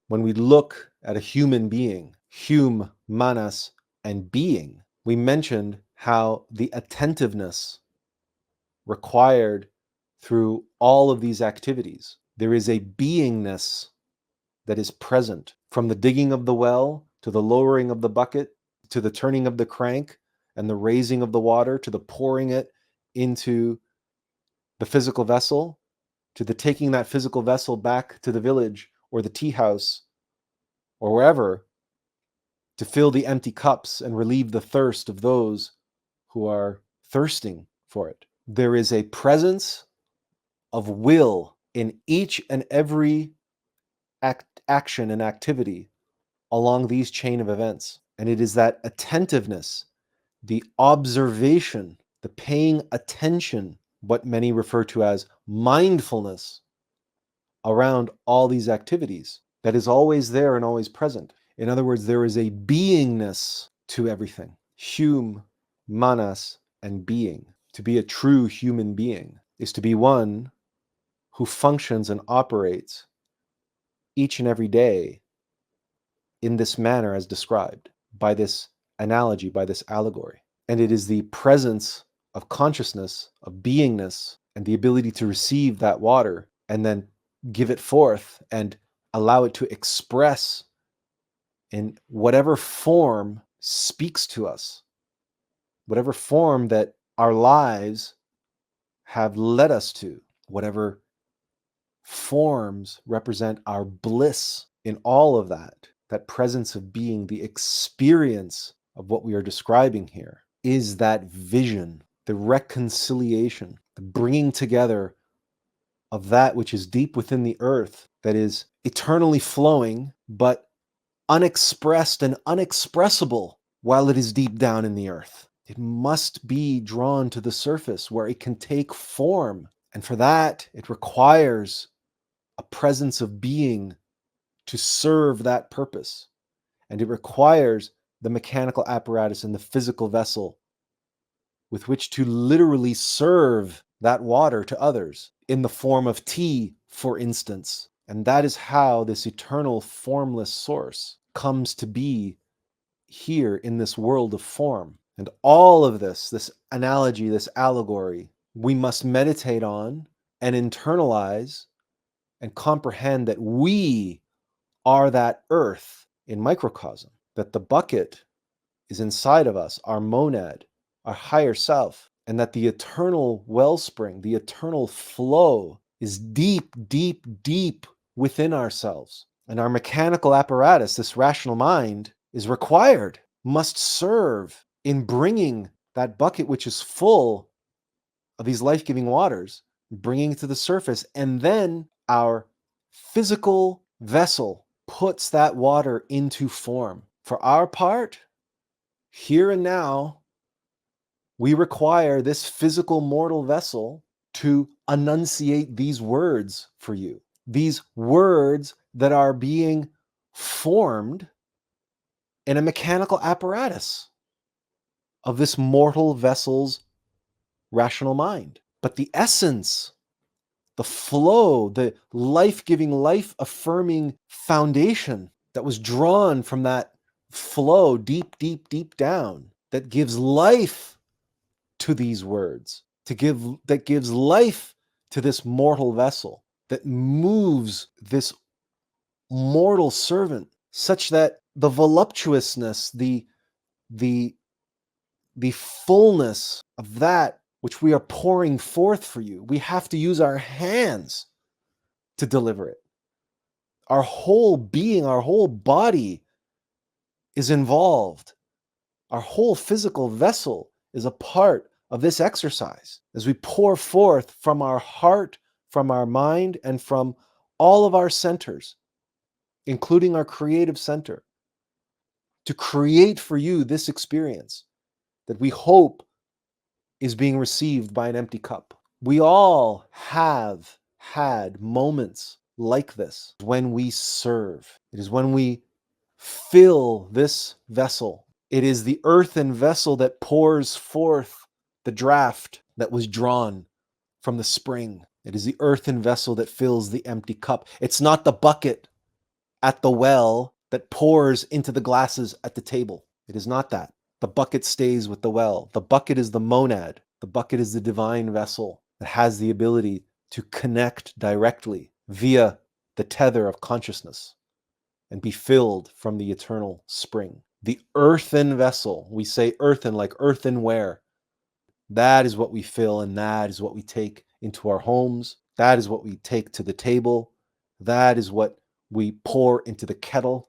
When we look at a human being, Hume, manas, and being, we mentioned how the attentiveness required through all of these activities. There is a beingness that is present from the digging of the well to the lowering of the bucket to the turning of the crank and the raising of the water to the pouring it into the physical vessel to the taking that physical vessel back to the village or the tea house or wherever to fill the empty cups and relieve the thirst of those who are thirsting for it. There is a presence of will in each and every action and activity along these chain of events. And it is that attentiveness, the observation, the paying attention, what many refer to as mindfulness around all these activities that is always there and always present. In other words, there is a beingness to everything. Hume, manas, and being. To be a true human being is to be one who functions and operates each and every day in this manner as described by this analogy, by this allegory. And it is the presence of consciousness, of beingness, and the ability to receive that water and then give it forth and allow it to express in whatever form speaks to us, whatever form that our lives have led us to, whatever forms represent our bliss in all of that, that presence of being, the experience of what we are describing here is that vision, the reconciliation, the bringing together of that which is deep within the earth, that is eternally flowing, but unexpressed and unexpressible while it is deep down in the earth. It must be drawn to the surface where it can take form. And for that, it requires a presence of being to serve that purpose. And it requires the mechanical apparatus and the physical vessel with which to literally serve that water to others in the form of tea, for instance. And that is how this eternal formless source comes to be here in this world of form. And all of this, this analogy, this allegory, we must meditate on and internalize and comprehend that we are that earth in microcosm, that the bucket is inside of us, our monad, our higher self, and that the eternal wellspring, the eternal flow is deep, deep, deep within ourselves. And our mechanical apparatus, this rational mind, is required, must serve in bringing that bucket which is full of these life-giving waters, bringing it to the surface, and then our physical vessel puts that water into form. For our part, here and now, we require this physical mortal vessel to enunciate these words for you. These words that are being formed in a mechanical apparatus of this mortal vessel's rational mind. But the essence, the flow, the life-giving, life-affirming foundation that was drawn from that flow deep, deep, deep down, that gives life to these words, that gives life to this mortal vessel, that moves this mortal servant such that the voluptuousness, the fullness of that which we are pouring forth for you, we have to use our hands to deliver it. Our whole being, our whole body is involved. Our whole physical vessel is a part of this exercise as we pour forth from our heart, from our mind, and from all of our centers, including our creative center, to create for you this experience that we hope is being received by an empty cup. We all have had moments like this when we serve. It is when we fill this vessel. It is the earthen vessel that pours forth the draught that was drawn from the spring. It is the earthen vessel that fills the empty cup. It's not the bucket at the well that pours into the glasses at the table. It is not that. The bucket stays with the well. The bucket is the monad. The bucket is the divine vessel that has the ability to connect directly via the tether of consciousness and be filled from the eternal spring. The earthen vessel, we say earthen like earthenware, that is what we fill, and that is what we take into our homes. That is what we take to the table. That is what we pour into the kettle.